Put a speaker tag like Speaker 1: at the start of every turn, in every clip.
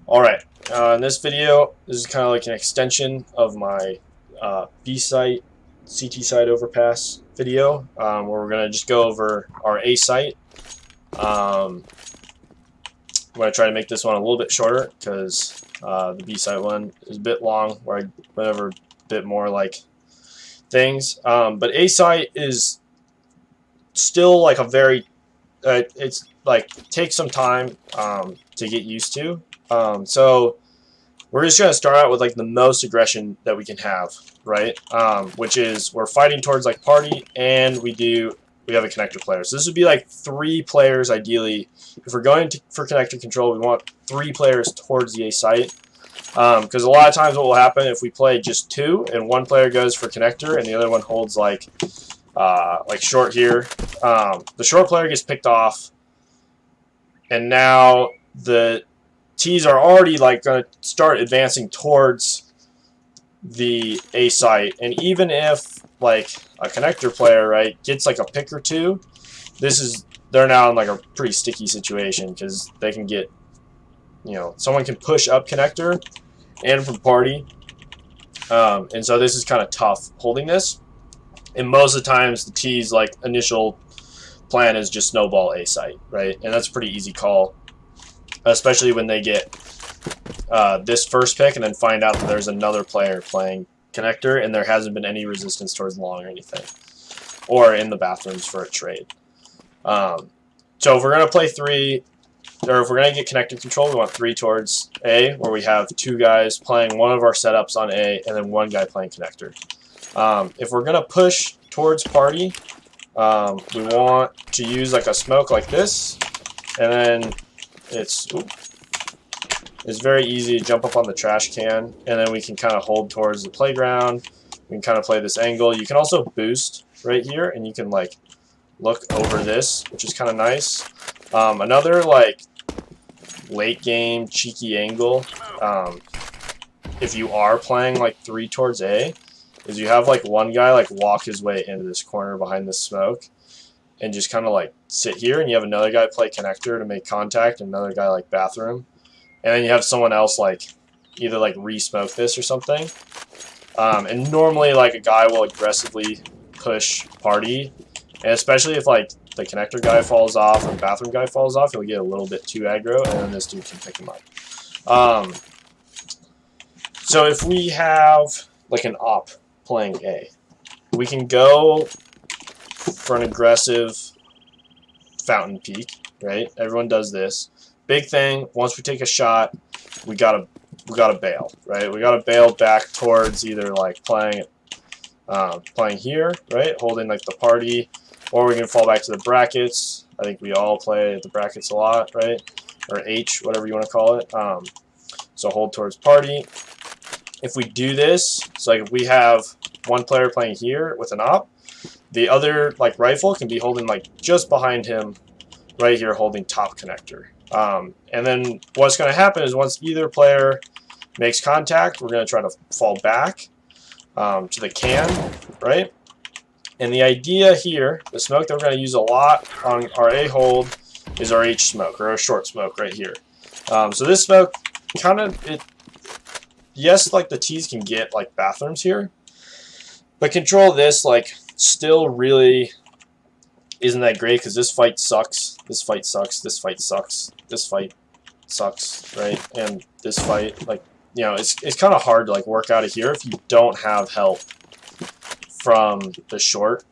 Speaker 1: Alright, in this video, this is kind of like an extension of my B site, CT site overpass video, where we're going to just go over our A site. I'm going to try to make this one a little bit shorter because the B site one is a bit long, where I went over a bit more like things. But A site is still like a very, it's like takes some time to get used to. So we're just going to start out with like the most aggression that we can have, right? Which is we're fighting towards like party, and we have a connector player. So this would be like 3 players ideally. If we're going for connector control, we want 3 players towards the A site. Because a lot of times what will happen if we play just 2 and one player goes for connector and the other one holds like short here, the short player gets picked off, and now the T's are already like going to start advancing towards the A site, and even if like a connector player, right, gets like a pick or 2, they're now in like a pretty sticky situation because they can get, someone can push up connector and from party, and so this is kind of tough holding this. And most of the times the T's like initial plan is just snowball A site, right, and that's a pretty easy call, especially when they get this first pick and then find out that there's another player playing connector and there hasn't been any resistance towards long or anything, or in the bathrooms for a trade. So if we're going to play 3, or if we're going to get connector control, we want 3 towards A, where we have 2 guys playing one of our setups on A and then 1 guy playing connector. If we're going to push towards party, we want to use like a smoke like this, and then it's very easy to jump up on the trash can, and then we can kind of hold towards the playground. We can kind of play this angle. You can also boost right here, and you can like look over this, which is kind of nice. Another like late game cheeky angle, if you are playing like 3 towards A, is you have like one guy like walk his way into this corner behind this smoke and just kind of like sit here, and you have another guy play connector to make contact, and another guy like bathroom, and then you have someone else like either like re-smoke this or something. And normally like a guy will aggressively push party, and especially if like the connector guy falls off and bathroom guy falls off, he'll get a little bit too aggro, and then this dude can pick him up. So if we have like an op playing A, we can go for an aggressive fountain peak, right? Everyone does this. Big thing, once we take a shot, we gotta bail, right? We gotta bail back towards either like playing here, right, holding like the party, or we can fall back to the brackets. I think we all play the brackets a lot, right? Or H, whatever you want to call it. So hold towards party. If we do this, so like if we have one player playing here with an op, the other like rifle can be holding like just behind him right here, holding top connector. And then what's going to happen is once either player makes contact, we're going to try to fall back to the can, right? And the idea here, the smoke that we're going to use a lot on our A hold is our H smoke, or our short smoke right here. So this smoke kind of, yes, like the T's can get like bathrooms here, but control this like still really isn't that great, because this fight sucks, this fight sucks, this fight sucks, this fight sucks, right? And this fight, like, it's kind of hard to like work out of here if you don't have help from the short.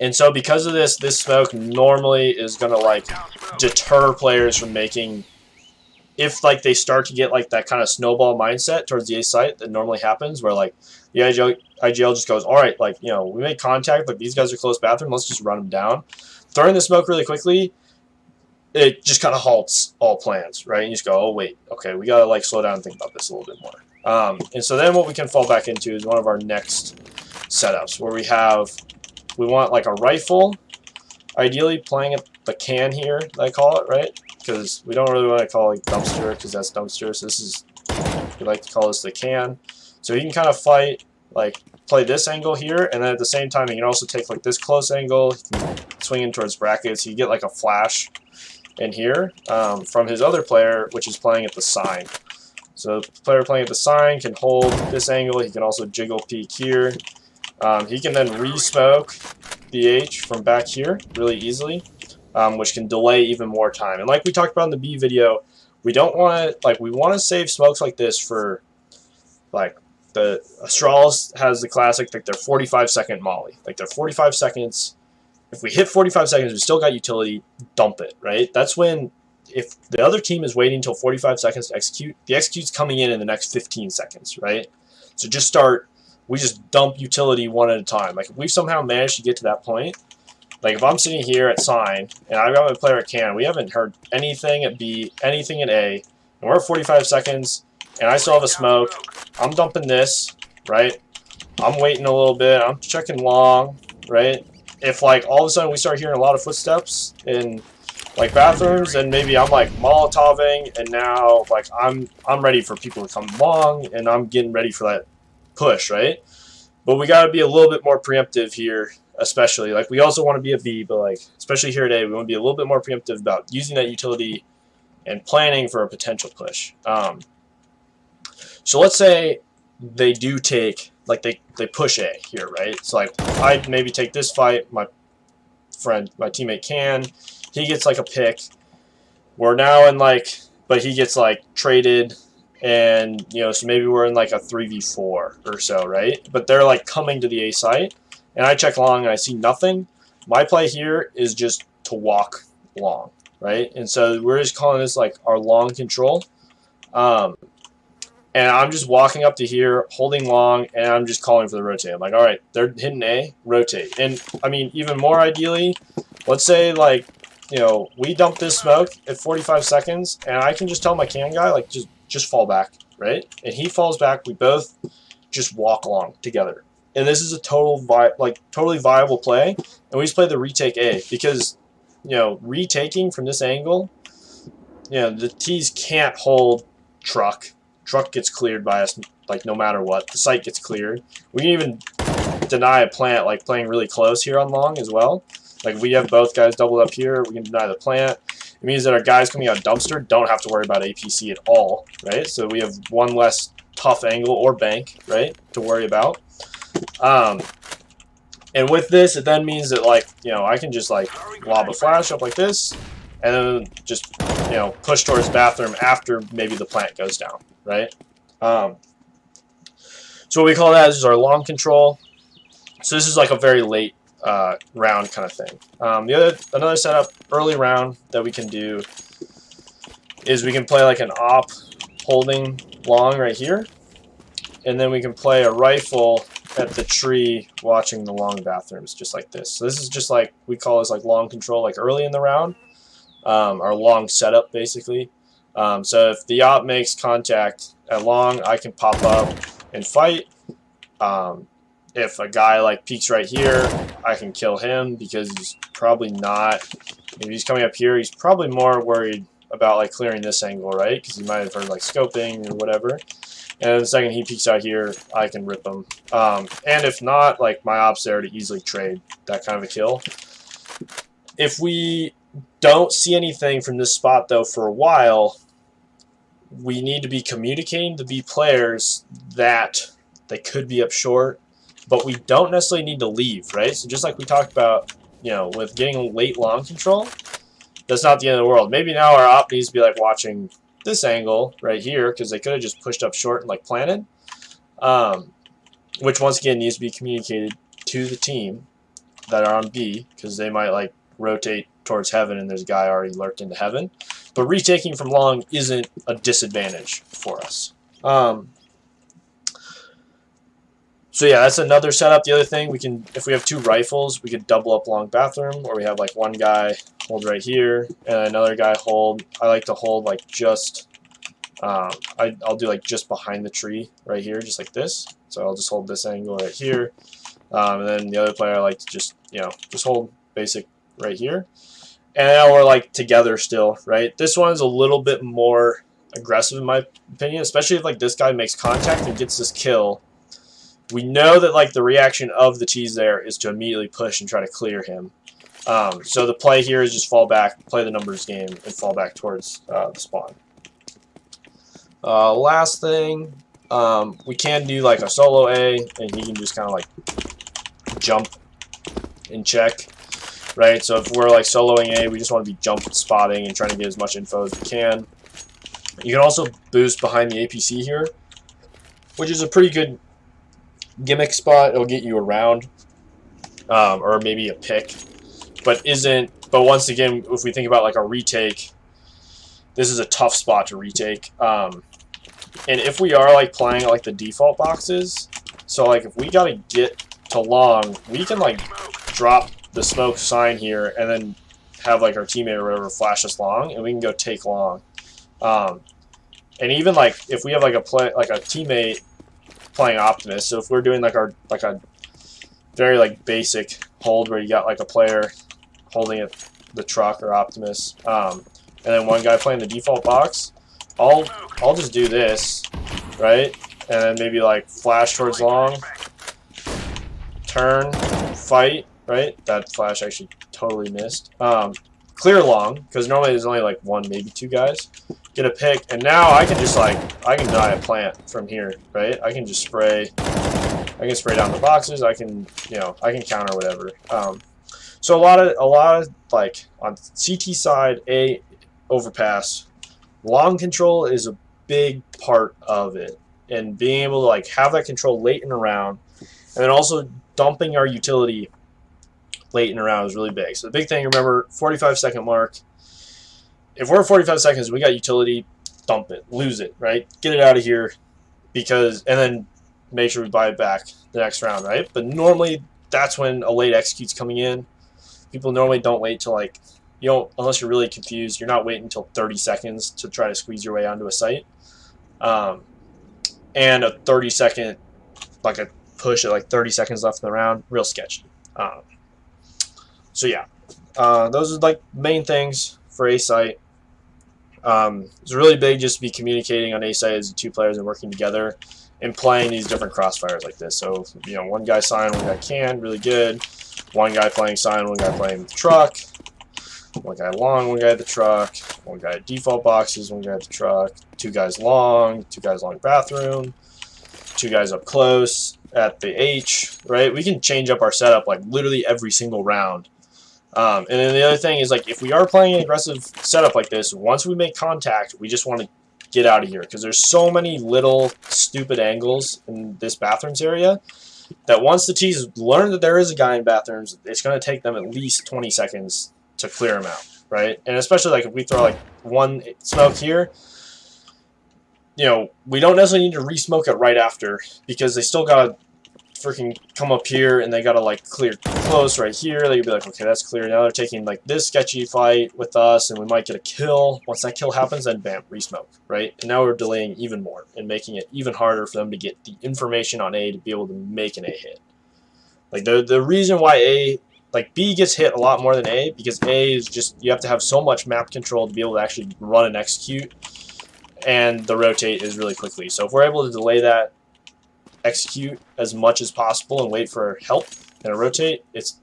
Speaker 1: And so because of this smoke normally is going to like deter players from making, if like they start to get like that kind of snowball mindset towards the A site that normally happens, where like the IGL just goes, all right, like, we make contact, but these guys are close bathroom, let's just run them down. Throwing the smoke really quickly, it just kind of halts all plans, right? And you just go, oh wait, okay, we gotta like slow down and think about this a little bit more. And so then what we can fall back into is one of our next setups, where we want like a rifle, ideally playing at the can here, I call it, right? Because we don't really want to call it dumpster, because that's dumpster. So this is, we like to call this the can. So you can kind of fight, like play this angle here, and then at the same time you can also take like this close angle, you can swing in towards brackets. You get like a flash in here from his other player, which is playing at the sign. So the player playing at the sign can hold this angle. He can also jiggle peek here. He can then re-smoke the H from back here really easily, which can delay even more time. And like we talked about in the B video, we don't want to, we want to save smokes like this for, the Astralis has the classic, their 45-second molly. Their 45 seconds, if we hit 45 seconds, we still got utility, dump it, right? That's when, if the other team is waiting until 45 seconds to execute, the execute's coming in the next 15 seconds, right? So we just dump utility one at a time. If we've somehow managed to get to that point, if I'm sitting here at sign, and I've got my player at can, we haven't heard anything at B, anything at A, and we're at 45 seconds, and I still have a smoke, I'm dumping this, right? I'm waiting a little bit, I'm checking long, right? If, all of a sudden we start hearing a lot of footsteps in, bathrooms, and maybe I'm, Molotoving, and now, I'm ready for people to come along, and I'm getting ready for that push, right? But we got to be a little bit more preemptive here, especially. We also want to be a B, but, especially here today, we want to be a little bit more preemptive about using that utility and planning for a potential push. So let's say they do take, they push A here, right? So, I maybe take this fight, my teammate can, he gets, a pick. We're now in, but he gets, traded, and, so maybe we're in, a 3v4 or so, right? But they're, coming to the A site, and I check long, and I see nothing. My play here is just to walk long, right? And so we're just calling this, our long control. And I'm just walking up to here, holding long, and I'm just calling for the rotate. I'm like, all right, they're hitting A, rotate. And, I mean, even more ideally, let's say, we dump this smoke at 45 seconds, and I can just tell my can guy, just fall back, right? And he falls back, we both just walk along together. And this is a totally viable play, and we just play the retake A, because, retaking from this angle, the T's can't hold truck. Truck gets cleared by us, no matter what. The site gets cleared. We can even deny a plant, playing really close here on long as well. We have both guys doubled up here. We can deny the plant. It means that our guys coming out dumpster don't have to worry about APC at all, right? So we have one less tough angle or bank, right, to worry about. And with this, it then means that, I can just, lob a flash up like this, and then just, push towards bathroom after maybe the plant goes down, right? So what we call that is our long control. So this is a very late round kind of thing. Another setup early round that we can do is we can play an op holding long right here, and then we can play a rifle at the tree watching the long bathrooms just like this. So this is just we call this long control early in the round, our long setup basically. So if the op makes contact at long, I can pop up and fight. If a guy peeks right here, I can kill him because he's probably not, if he's coming up here, he's probably more worried about clearing this angle, right? Because he might have heard scoping or whatever. And the second he peeks out here, I can rip him. And if not, my op's there to easily trade that kind of a kill. If we don't see anything from this spot though for a while, we need to be communicating to B players that they could be up short, but we don't necessarily need to leave, right? So just like we talked about, with getting late long control, that's not the end of the world. Maybe now our op needs to be watching this angle right here, because they could have just pushed up short and planted, which once again needs to be communicated to the team that are on B, because they might rotate towards heaven and there's a guy already lurked into heaven. But retaking from long isn't a disadvantage for us. So yeah, that's another setup. The other thing, we can, if we have two rifles, we could double up long bathroom, or we have one guy hold right here and another guy hold. I like to hold just, I'll do just behind the tree right here, just like this. So I'll just hold this angle right here, and then the other player I like to just just hold basic right here, and now we're together still, right? This one is a little bit more aggressive in my opinion, especially if this guy makes contact and gets this kill. We know that the reaction of the T's there is to immediately push and try to clear him. So the play here is just fall back, play the numbers game, and fall back towards the spawn. Last thing, we can do like a solo A, and he can just kind of like jump and check, right? So if we're like soloing A, we just want to be jump spotting and trying to get as much info as we can. You can also boost behind the APC here, which is a pretty good gimmick spot. It'll get you around, or maybe a pick, but once again, if we think about like a retake, this is a tough spot to retake. And if we are like playing like the default boxes, so like if we gotta get to long, we can like drop the smoke sign here and then have like our teammate or whatever flash us long, and we can go take long. And even like if we have like a teammate playing Optimus, so if we're doing like a very like basic hold where you got like a player holding the truck or Optimus, and then one guy playing the default box, I'll just do this, right? And then maybe like flash towards long, turn, fight, right? That flash actually totally missed. Clear long, because normally there's only like one, maybe two guys. Get a pick, and now I can just like, I can die a plant from here, right? I can just spray, I can spray down the boxes, I can, you know, I can counter whatever. So a lot of like on CT side, A overpass, long control is a big part of it, and being able to like have that control late in a round, and then also dumping our utility late in a round is really big. So the big thing, remember, 45-second mark. If we're at 45 seconds, we got utility, dump it, lose it, right? Get it out of here, and then make sure we buy it back the next round, right? But normally that's when a late execute's coming in. People normally don't wait till like, you know, unless you're really confused, you're not waiting until 30 seconds to try to squeeze your way onto a site. And a 30-second, like a push at like 30 seconds left in the round, real sketchy. So yeah, those are like main things for A site. It's really big just to be communicating on A site as two players and working together and playing these different crossfires like this. So, you know, one guy sign, one guy can, really good. One guy playing sign, one guy playing the truck. One guy long, one guy at the truck. One guy at default boxes, one guy at the truck. Two guys long bathroom. Two guys up close at the H, right? We can change up our setup like literally every single round. And then the other thing is, like, if we are playing an aggressive setup like this, once we make contact, we just want to get out of here, because there's so many little stupid angles in this bathrooms area that once the T's learn that there is a guy in bathrooms, it's going to take them at least 20 seconds to clear him out, right? And especially like if we throw like one smoke here, you know, we don't necessarily need to re-smoke it right after, because they still got to freaking come up here and they gotta like clear close right here. They could be like, okay, that's clear. Now they're taking like this sketchy fight with us, and we might get a kill. Once that kill happens, then bam, re-smoke, right? And now we're delaying even more and making it even harder for them to get the information on A to be able to make an A hit. Like the reason why B gets hit a lot more than A, because A is just, you have to have so much map control to be able to actually run and execute, and the rotate is really quickly. So if we're able to delay that execute as much as possible and wait for help and a rotate, it's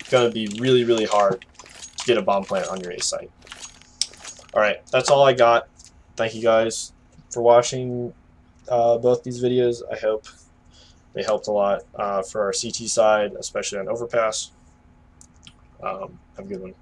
Speaker 1: going to be really, really hard to get a bomb plant on your A site. Alright, that's all I got. Thank you guys for watching both these videos. I hope they helped a lot for our CT side, especially on Overpass. Have a good one.